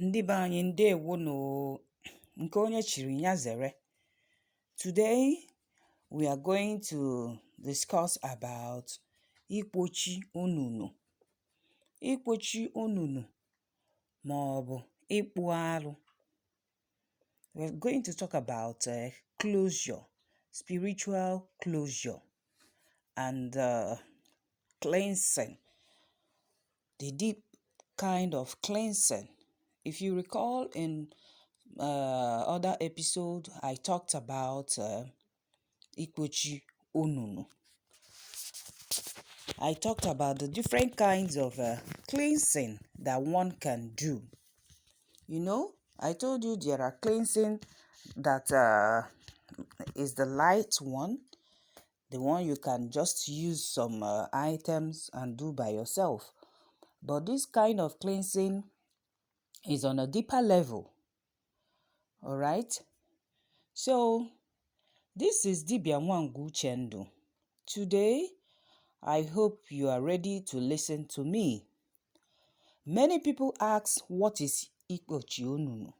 Ndị be anyị ndeewonu nke onye chiri ya zere. Today we are going to discuss about Ịkpochi onunu. Ịkpochi onunu ma ọ bụ ịkpụ arụ. We're going to talk about closure, spiritual closure, and cleansing, the deep kind of cleansing. If you recall in other episode, I talked about Ịkpochi onunu. I talked about the different kinds of cleansing that one can do. You know, I told you there are cleansing that is the light one, the one you can just use some items and do by yourself. But this kind of cleansing is on a deeper level. All right? So, this is Dibia Nwangu Chendo. Today, I hope you are ready to listen to me. Many people ask, what is Ịkpochi onunu?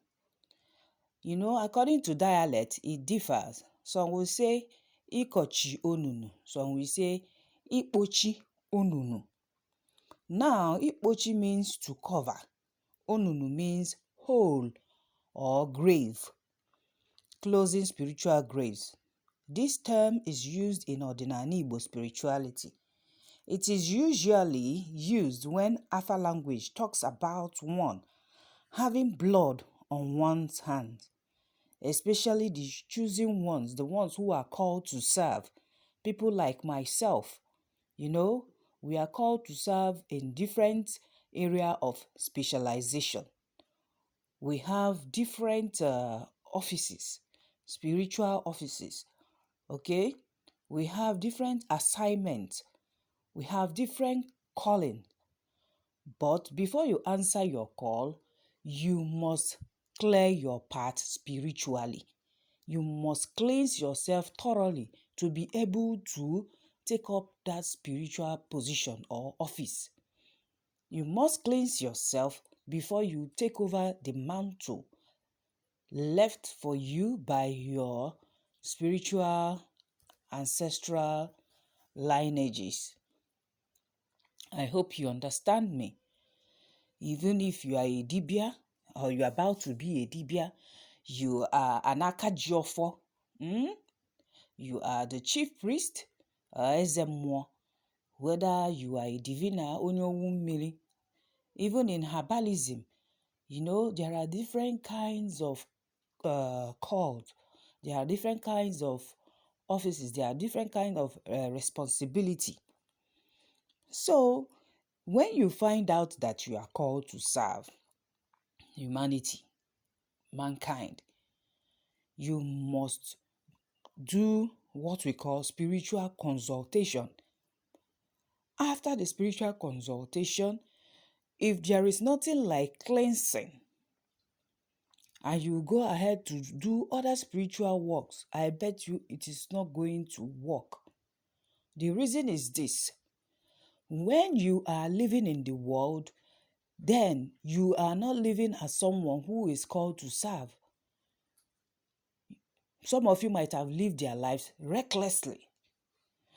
You know, according to dialect, it differs. Some will say Ịkpochi onunu. Some will say Ịkpochi onunu. Now, Ịkpochi means to cover. Onunu means hole or grave, closing spiritual graves. This term is used in Ordinary Igbo spirituality. It is usually used when Afa language talks about one having blood on one's hands, especially the choosing ones, the ones who are called to serve. People like myself, you know, we are called to serve in different area of specialization. We have different offices, spiritual offices, okay? We have different assignments. We have different calling. But before you answer your call, you must clear your path spiritually. You must cleanse yourself thoroughly to be able to take up that spiritual position or office. You must cleanse yourself before you take over the mantle left for you by your spiritual ancestral lineages. I hope you understand me. Even if you are a dibia or you are about to be a dibia, you are an akajiofo. You are the chief priest, ezemo. Whether you are a diviner, onyo. Even in herbalism, you know, there are different kinds of calls. There are different kinds of offices. There are different kinds of responsibility. So, when you find out that you are called to serve humanity, mankind, you must do what we call spiritual consultation. After the spiritual consultation, if there is nothing like cleansing, and you go ahead to do other spiritual works, I bet you it is not going to work. The reason is this. When you are living in the world, then you are not living as someone who is called to serve. Some of you might have lived their lives recklessly.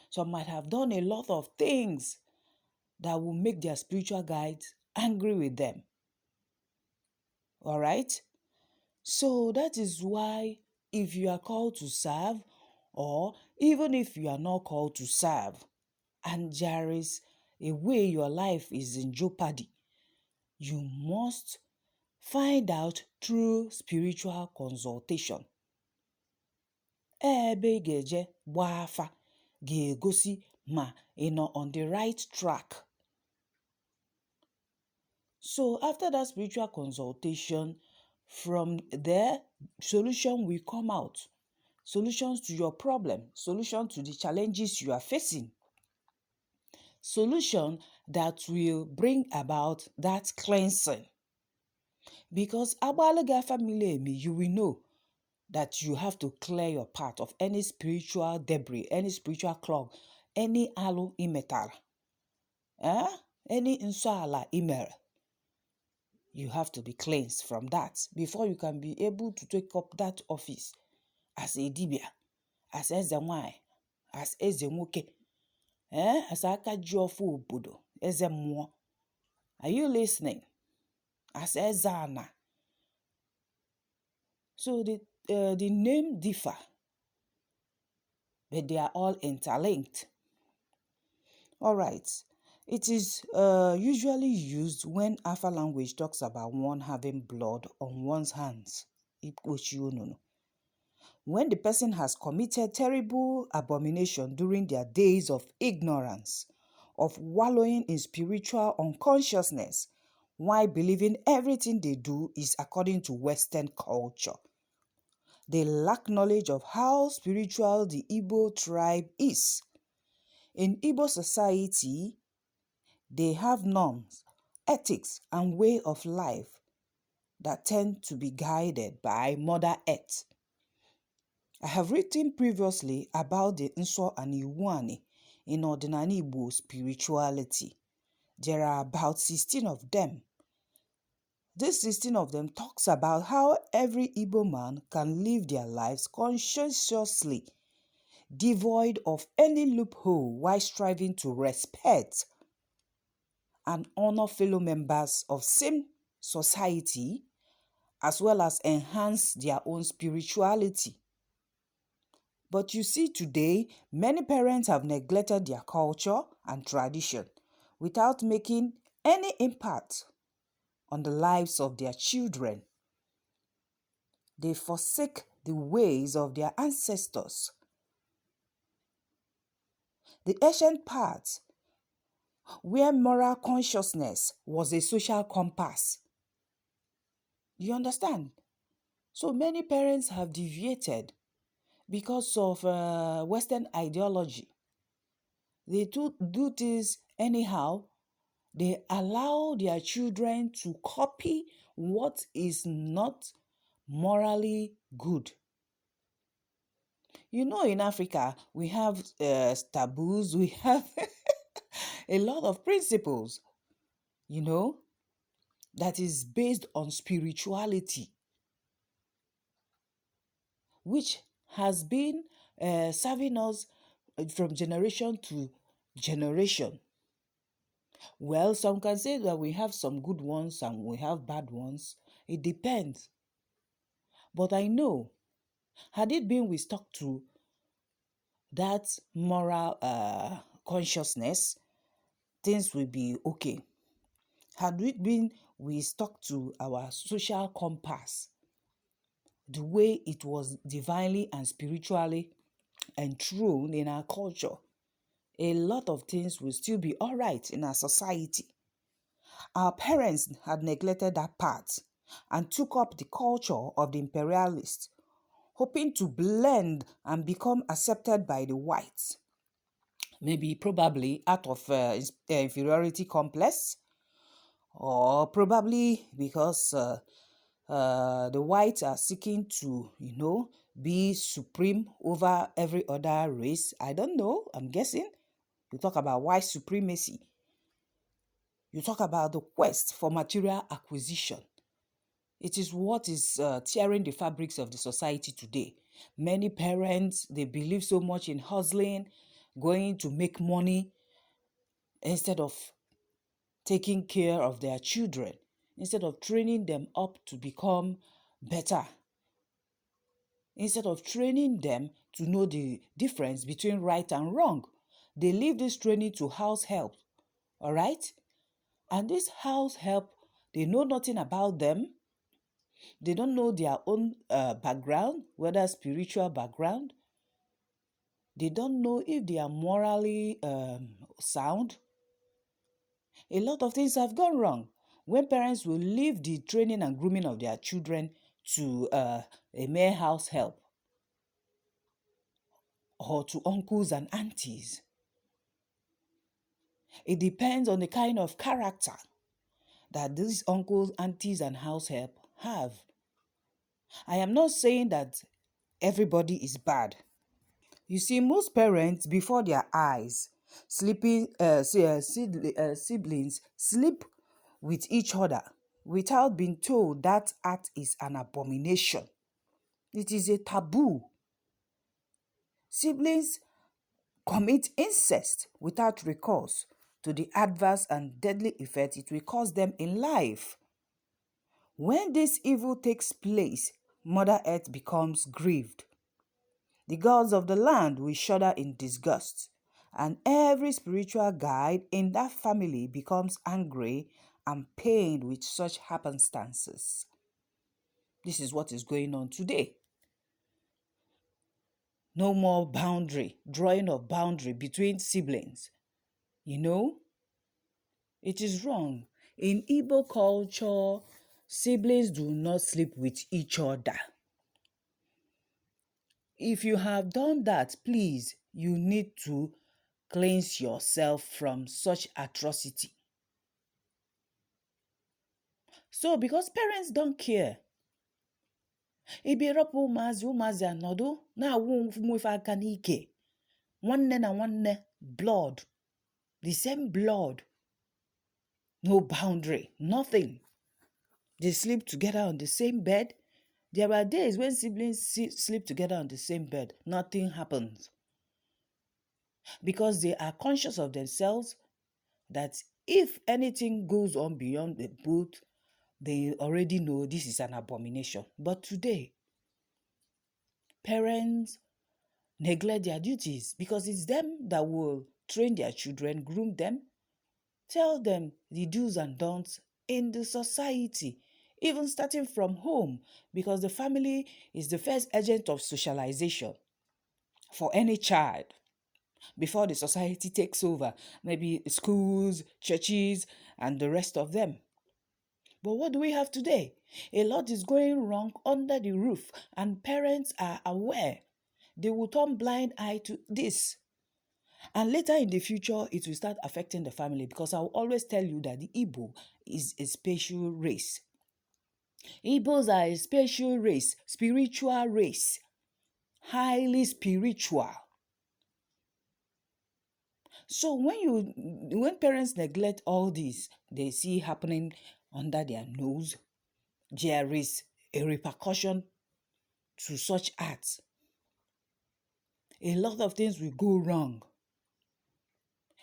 Some might have done a lot of things that will make their spiritual guides angry with them. All right? So that is why if you are called to serve, or even if you are not called to serve, and there is a way your life is in jeopardy, you must find out through spiritual consultation. Ebe geje gbafa gegosi ma on the right track. So after that spiritual consultation, from there, solution will come out. Solutions to your problem, solution to the challenges you are facing. Solution that will bring about that cleansing. Because Abalaga family, you will know that you have to clear your path of any spiritual debris, any spiritual clog, any alu imetal, any insala imer. You have to be cleansed from that before you can be able to take up that office as a dibia, as eze nwanyị, as eze nwoke, as aka ji ọfọ obodo, eze mmụọ. Are you listening? As eze ana. So the name differ, but they are all interlinked. All right. It is usually used when Alpha language talks about one having blood on one's hands. Ịkpochi Onunu. When the person has committed terrible abomination during their days of ignorance, of wallowing in spiritual unconsciousness, while believing everything they do is according to Western culture. They lack knowledge of how spiritual the Igbo tribe is. In Igbo society, they have norms, ethics, and way of life that tend to be guided by Mother Earth. I have written previously about the Nsọ and Iwu in Ọdịnala Igbo spirituality. There are about 16 of them. This 16 of them talks about how every Igbo man can live their lives conscientiously, devoid of any loophole, while striving to respect and honor fellow members of same society, as well as enhance their own spirituality. But you see, today, many parents have neglected their culture and tradition without making any impact on the lives of their children. They forsake the ways of their ancestors. The ancient path, where moral consciousness was a social compass. You understand? So many parents have deviated because of Western ideology. They do this anyhow. They allow their children to copy what is not morally good. You know, in Africa, we have taboos, we have a lot of principles, that is based on spirituality, which has been serving us from generation to generation. Well, some can say that we have some good ones and we have bad ones. It depends. But I know, had it been we stuck to that moral consciousness, things will be okay. Had it been we stuck to our social compass, the way it was divinely and spiritually enthroned in our culture, a lot of things will still be all right in our society. Our parents had neglected that part and took up the culture of the imperialists, hoping to blend and become accepted by the whites. Maybe probably out of inferiority complex, or probably because the whites are seeking to, be supreme over every other race. I don't know, I'm guessing. You talk about white supremacy. You talk about the quest for material acquisition. It is what is tearing the fabrics of the society today. Many parents, they believe so much in hustling, going to make money, instead of taking care of their children, instead of training them up to become better, instead of training them to know the difference between right and wrong. They leave this training to house help, all right? And this house help, they know nothing about them. They don't know their own background, whether spiritual background. They don't know if they are morally sound. A lot of things have gone wrong when parents will leave the training and grooming of their children to a mere house help or to uncles and aunties. It depends on the kind of character that these uncles, aunties, and house help have. I am not saying that everybody is bad. You see, most parents, before their eyes, siblings sleep with each other. without being told that act is an abomination. It is a taboo. Siblings commit incest without recourse to the adverse and deadly effect it will cause them in life. When this evil takes place, Mother Earth becomes grieved. The gods of the land will shudder in disgust, and every spiritual guide in that family becomes angry and pained with such happenstances. This is what is going on today. No more drawing of boundary between siblings. It is wrong. In Igbo culture, siblings do not sleep with each other. If you have done that, please, you need to cleanse yourself from such atrocity. So, because parents don't care, ibirapụ ụmụazị anọdụ na-awụ mwefe aka n'ike, nwanne na nwanne, blood, the same blood, no boundary, nothing. They sleep together on the same bed. There are days when siblings sleep together on the same bed, nothing happens. Because they are conscious of themselves that if anything goes on beyond the boot, they already know this is an abomination. But today, parents neglect their duties because it's them that will train their children, groom them, tell them the do's and don'ts in the society, even starting from home, because the family is the first agent of socialization for any child before the society takes over, maybe schools, churches, and the rest of them. But what do we have today? A lot is going wrong under the roof, and parents are aware. They will turn blind eye to this. And later in the future, it will start affecting the family, because I will always tell you that the Igbo is a special race. Igbos are a special race, spiritual race, highly spiritual. So when parents neglect all this, they see happening under their nose, there is a repercussion to such acts. A lot of things will go wrong.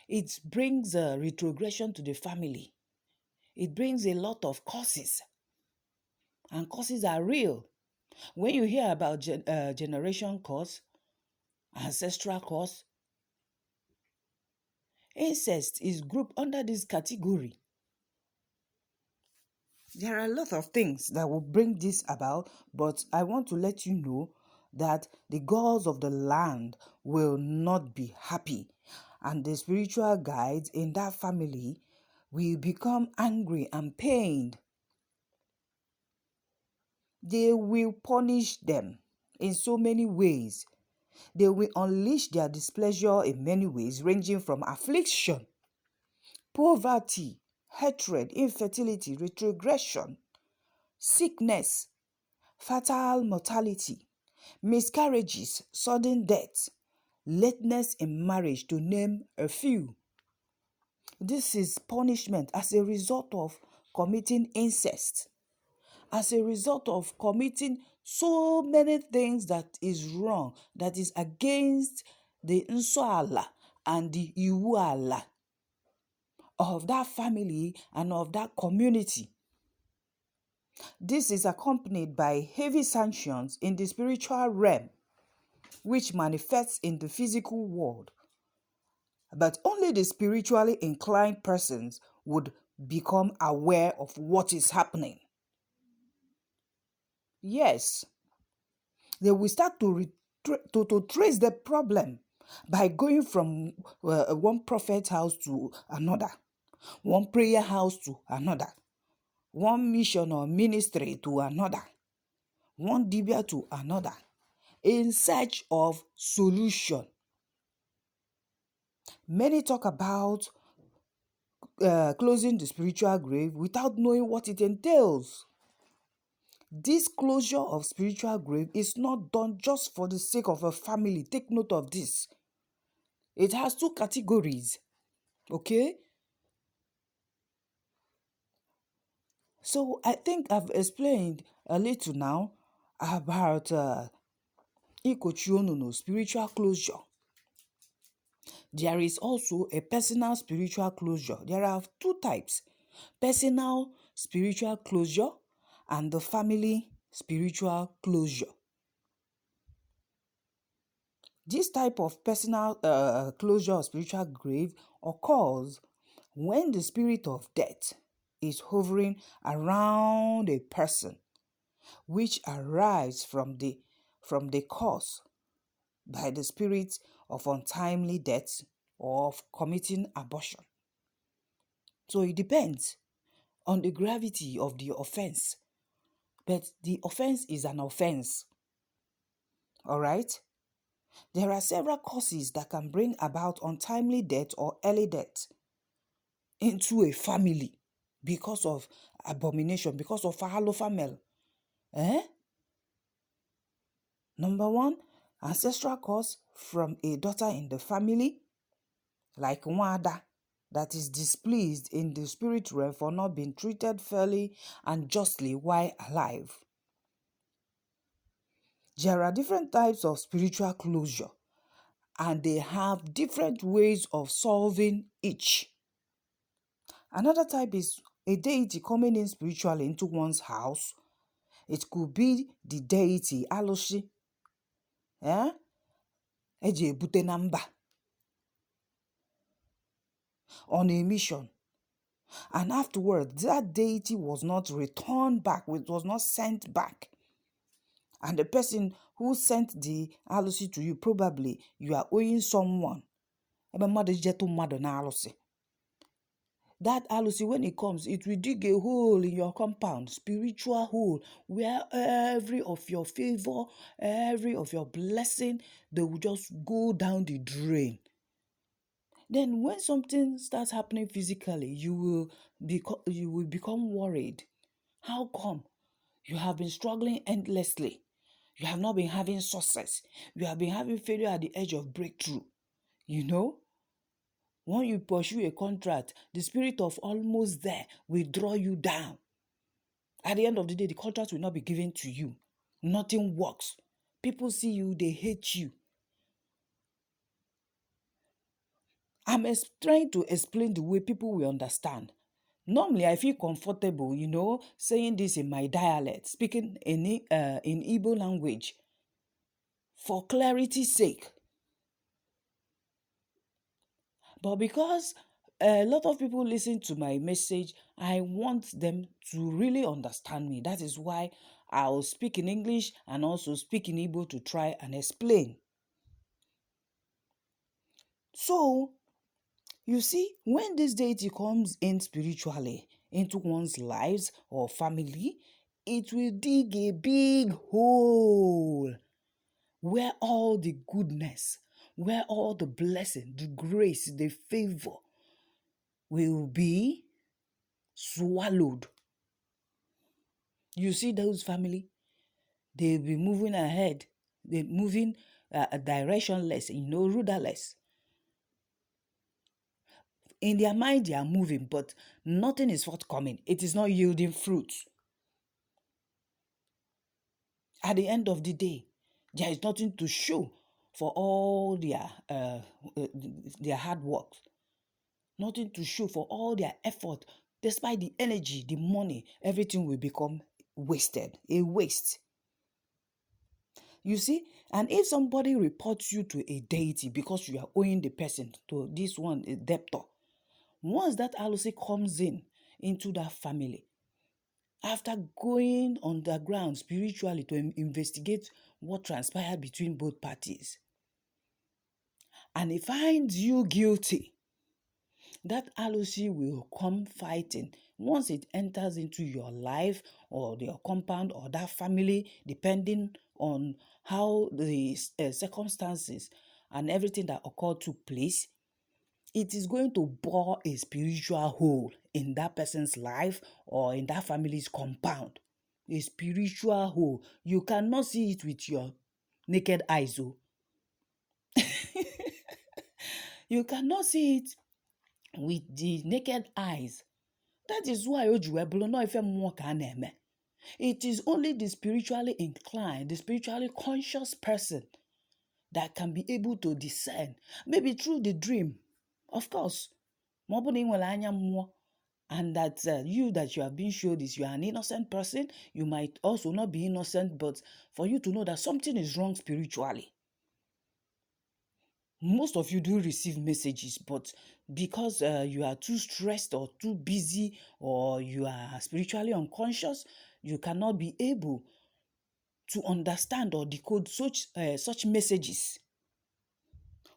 It brings a retrogression to the family. It brings a lot of causes. And causes are real. When you hear about generation cause, ancestral cause, incest is grouped under this category. There are a lot of things that will bring this about, but I want to let you know that the gods of the land will not be happy, and the spiritual guides in that family will become angry and pained. They will punish them in so many ways. They will unleash their displeasure in many ways, ranging from affliction, poverty, hatred, infertility, retrogression, sickness, fatal mortality, miscarriages, sudden death, lateness in marriage, to name a few. This is punishment as a result of committing incest, as a result of committing so many things that is wrong, that is against the Nsoala and the Iwuala of that family and of that community. This is accompanied by heavy sanctions in the spiritual realm, which manifests in the physical world. But only the spiritually inclined persons would become aware of what is happening. Yes, they will start to trace the problem by going from one prophet's house to another, one prayer house to another, one mission or ministry to another, one dibia to another, in search of solution. Many talk about closing the spiritual grave without knowing what it entails. This closure of spiritual grave is not done just for the sake of a family. Take note of this. It has two categories. Okay? So I think I've explained a little now about Ịkpochi Onunu, spiritual closure. There is also a personal spiritual closure. There are two types: personal spiritual closure and the family spiritual closure. This type of personal closure or spiritual grave occurs when the spirit of death is hovering around a person, which arises from the cause by the spirit of untimely death or of committing abortion. So it depends on the gravity of the offense. But the offense is an offense. All right? There are several causes that can bring about untimely death or early death into a family because of abomination, because of family. Number one, ancestral cause from a daughter in the family, like Wada, that is displeased in the spirit realm for not being treated fairly and justly while alive. There are different types of spiritual closure, and they have different ways of solving each. Another type is a deity coming in spiritually into one's house. It could be the deity Aloshi, eji ebute na mba, on a mission. And afterward, that deity was not returned back, it was not sent back. And the person who sent the Aloshi to you, probably you are owing someone. That Alusi, when it comes, it will dig a hole in your compound, spiritual hole, where every of your favor, every of your blessing, they will just go down the drain. Then when something starts happening physically, you will become worried. How come? You have been struggling endlessly. You have not been having success. You have been having failure at the edge of breakthrough. When you pursue a contract, the spirit of almost there will draw you down. At the end of the day, the contract will not be given to you. Nothing works. People see you, they hate you. I'm trying to explain the way people will understand. Normally, I feel comfortable, saying this in my dialect, speaking in Igbo language, for clarity's sake. But because a lot of people listen to my message, I want them to really understand me. That is why I'll speak in English and also speak in Igbo to try and explain. So, you see, when this deity comes in spiritually into one's lives or family, it will dig a big hole where all the goodness, where all the blessing, the grace, the favor will be swallowed. You see those family, they'll be moving ahead. They're moving directionless, rudderless. In their mind, they are moving, but nothing is forthcoming. It is not yielding fruit. At the end of the day, there is nothing to show for all their hard work. Nothing to show for all their effort. Despite the energy, the money, everything will become wasted, a waste. You see, and if somebody reports you to a deity because you are owing the person to this one, a debtor, once that Alusi comes into that family, after going underground spiritually to investigate what transpired between both parties, and he finds you guilty, that Alusi will come fighting. Once it enters into your life or your compound or that family, depending on how the circumstances and everything that occurred took place, it is going to bore a spiritual hole in that person's life or in that family's compound. A spiritual hole. You cannot see it with your naked eyes. You cannot see it with the naked eyes. That is why o ji wee bụrụ na ife mmụọ ka a na-eme. It is only the spiritually inclined, the spiritually conscious person that can be able to discern, maybe through the dream, of course. Ma ọ bụ na ị nwere anya mmụọ, and that you have been showed is you are an innocent person. You might also not be innocent, but for you to know that something is wrong spiritually. Most of you do receive messages, but because you are too stressed or too busy, or you are spiritually unconscious, you cannot be able to understand or decode such messages.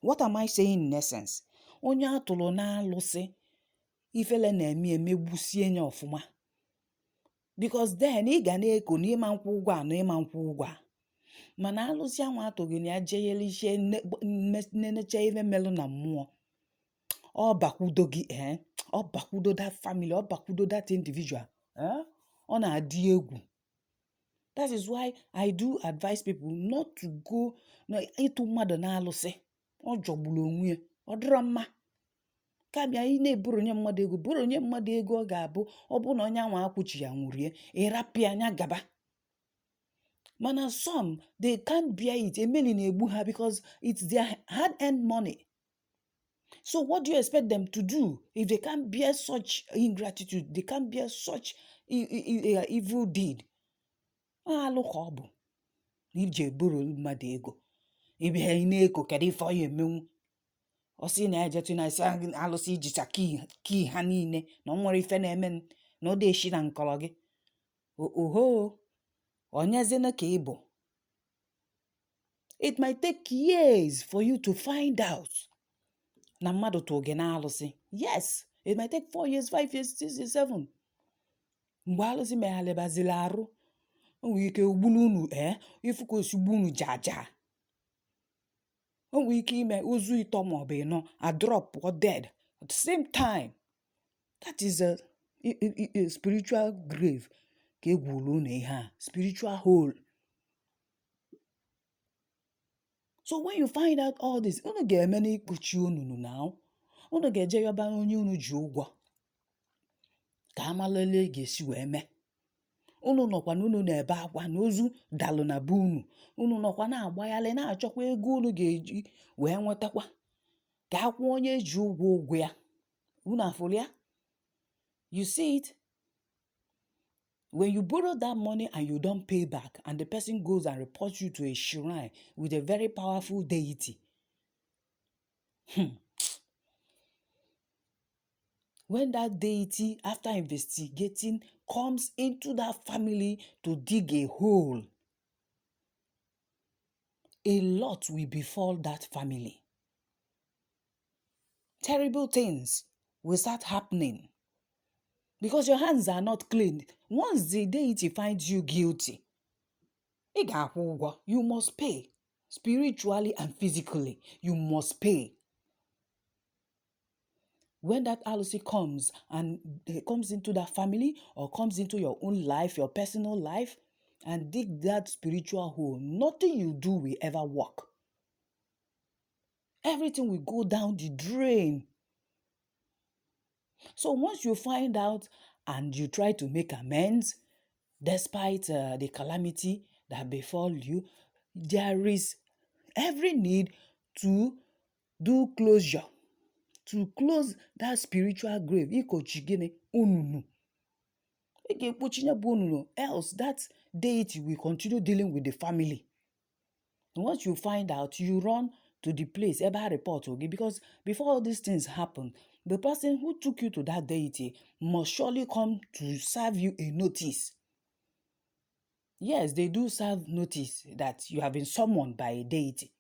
What am I saying in essence? Onye atụrụ na-alụsị ifele na-eme emegbusie nya ọfụma. Because then ị ga na-eko na ịma nkwụ ụgwọ a na ịma nkwụ ụgwọ a. Mana alụsị anwa atụghị na ya jeyeli ihe nenecha ihe melụ na mmụọ. Ọ bakwudo gị, ọ bakwudo that family, ọ bakwudo that individual. Ọ na-adị egwu. That is why I do advise people not to go ịtụ mmadụ na-alụsị. Ọ jọgburu onwe ya, ọ dịrọ mma. Kabịa ị na-eburu onye mmadụ ego, buru onye mmadụ ego ọ ga-abụ ọ bụ na onye anwa akwụchi ya nwụrie, ịrapịa anya gaba. Mana some, they can't bear it. Emeli na-egbu ha because it's their hard-earned money. So what do you expect them to do if they can't bear such ingratitude? They can't bear such evil deed. Alụ ka ọ bụ ije buru mmadụ ego. Ibe ha na-eko kedu ife ọ ya emenwu. Ọ sị na ejetu na isi alụsị ijicha ki ha niile na ọ nwere ife na-eme na ọ dị na nkọrọ gị. Oho, onyezina ka ị bụ. It might take years for you to find out na mmadụ tụ gị na alụsị. Yes, it might take 4 years, 5 years, 6 years, 7. Mgbe alụsị meghalịbazili arụ, o nwere ike ugbulu unu ifu ka osi gbu unu jaja. O nwere ike ime ozu ito ma ọ bụ ịnọ a drop or dead at the same time. That is a spiritual grave ka egwuru unu ihe a, spiritual hole. So when you find out all this, unu ga-eme na Ịkpochi Onunu now. Unu ga-eje yọba onye unu ji ụgwọ ka amalele ga-esi wee mee. Unu nọkwa na unu na-ebe akwa na ozu dalụ na be unu. Unu nọkwa na-agbaghalị na-achọkwa ego unu ga-eji wee nwetakwa ka akwụ onye ji ụgwọ ya. Unu afụrụ ya? You see it? When you borrow that money and you don't pay back, and the person goes and reports you to a shrine with a very powerful deity. When that deity, after investigating, comes into that family to dig a hole, a lot will befall that family. Terrible things will start happening because your hands are not clean. Once the deity finds you guilty, you must pay. Spiritually and physically, you must pay. When that alụsị comes and comes into that family or comes into your own life, your personal life, and dig that spiritual hole, nothing you do will ever work. Everything will go down the drain. So once you find out and you try to make amends, despite the calamity that befall you, there is every need to do closure, to close that spiritual grave. Ịkpochi gịnị? Onunu. Ịkpochi ya bụ onunu, else that deity will continue dealing with the family. And once you find out, you run to the place, ever report, okay? Because before all these things happen, the person who took you to that deity must surely come to serve you a notice. Yes, they do serve notice that you have been summoned by a deity.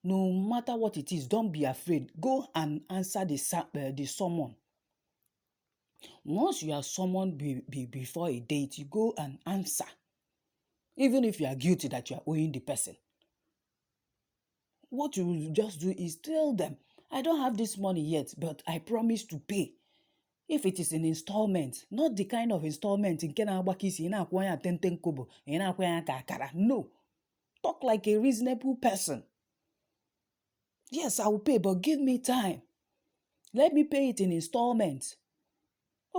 No matter what it is, don't be afraid. Go and answer the summon. Once you are summoned before a deity, go and answer. Even if you are guilty that you are owing the person. What you will just do is tell them, I don't have this money yet, but I promise to pay. If it is an installment, not the kind of installment in no. Talk like a reasonable person. Yes, I will pay, but give me time. Let me pay it in installments.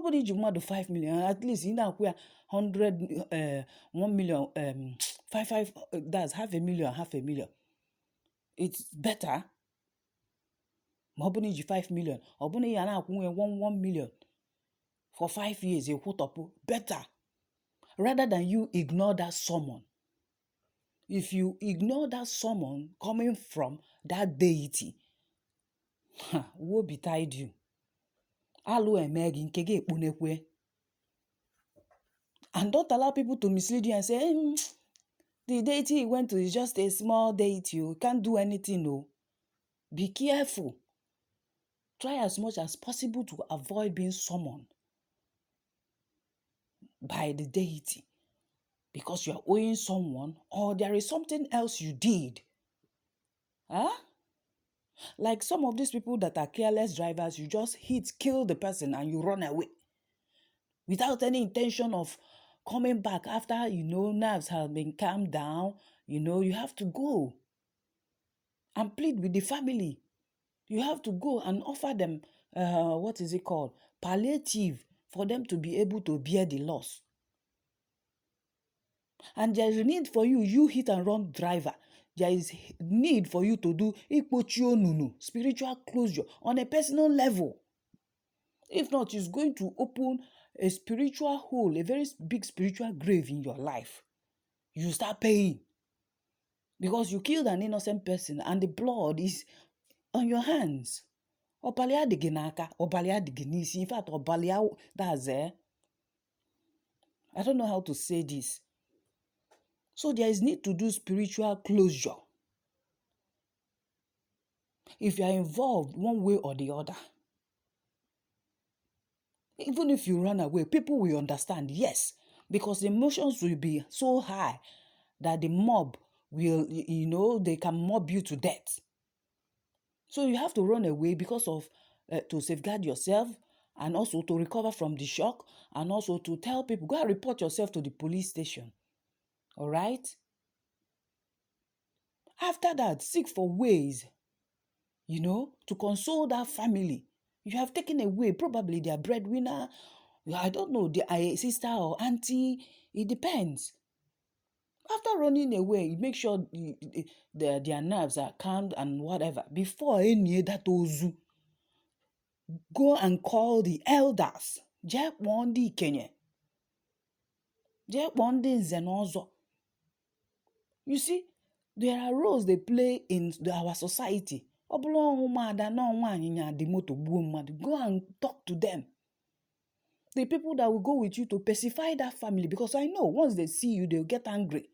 Open iji mmadụ 5 million, at least ị na-akwụ ya 100 1 million 5 that's half a million. It's better. Ma ọ bụ na iji 5 million, ọ bụ na ị na-akwụ nwe 1 million for 5 years, ekwutọpụ better rather than you ignore that summon. If you ignore that summon coming from that deity, woe betide you. Alụ eme gị nke gị ekpunekwe. And don't allow people to mislead you and say, the deity he went to is just a small deity. You can't do anything. No. Be careful. Try as much as possible to avoid being summoned by the deity because you are owing someone or there is something else you did. Like some of these people that are careless drivers, you just kill the person and you run away without any intention of coming back after, nerves have been calmed down. You have to go and plead with the family. You have to go and offer them, palliative for them to be able to bear the loss. And there is a need for you hit and run driver. There is need for you to do Ịkpochi Onunu, spiritual closure on a personal level. If not, it's going to open a spiritual hole, a very big spiritual grave in your life. You start paying because you killed an innocent person and the blood is on your hands. Obalia de genaka, obalia de genisi. In fact, obalia, that's there. I don't know how to say this. So there is need to do spiritual closure. If you are involved one way or the other, even if you run away, people will understand, yes, because the emotions will be so high that the mob will, they can mob you to death. So you have to run away because of, to safeguard yourself and also to recover from the shock and also to tell people, go and report yourself to the police station. All right? After that, seek for ways, to console that family. You have taken away probably their breadwinner, I don't know, their sister or auntie. It depends. After running away, make sure their nerves are calmed and whatever. Before any that ozu, go and call the elders. Jekwondi Kenya. Jekwondi Zenozo. You see, there are roles they play in our society. Go and talk to them. The people that will go with you to pacify that family, because I know once they see you, they'll get angry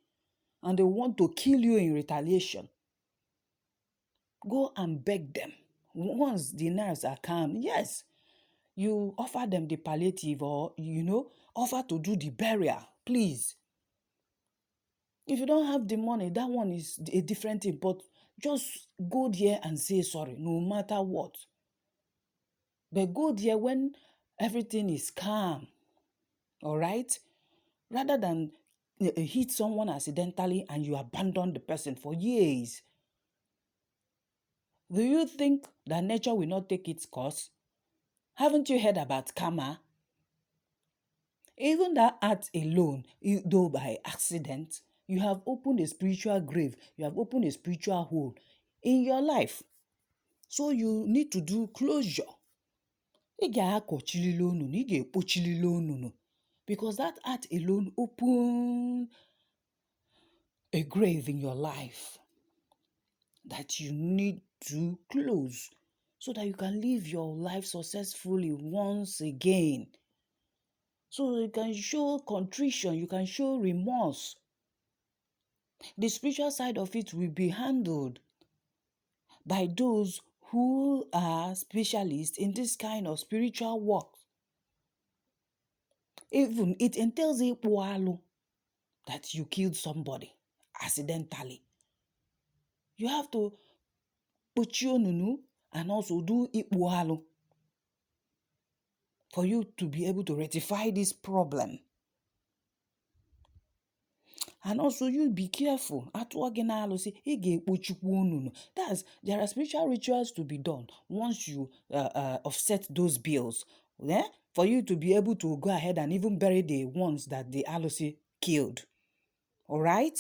and they want to kill you in retaliation. Go and beg them. Once the nerves are calm, yes, you offer them the palliative or, offer to do the burial, please. If you don't have the money, that one is a different thing, but just go there and say sorry, no matter what. But go there when everything is calm, all right? Rather than hit someone accidentally and you abandon the person for years. Do you think that nature will not take its course? Haven't you heard about karma? Even that act alone, though by accident, you have opened a spiritual grave. You have opened a spiritual hole in your life. So you need to do closure. Ịkpochi Onunu, because that act alone opened a grave in your life that you need to close so that you can live your life successfully once again. So you can show contrition, you can show remorse. The spiritual side of it will be handled by those who are specialists in this kind of spiritual work. Even it entails Ịkpụ that you killed somebody accidentally. You have to Ịkpochi Onunu and also do Ịkpụ for you to be able to rectify this problem. And also you be careful. That's, there are spiritual rituals to be done once you offset those bills. Yeah? for you to be able to go ahead and even bury the ones that the Alusi killed. All right?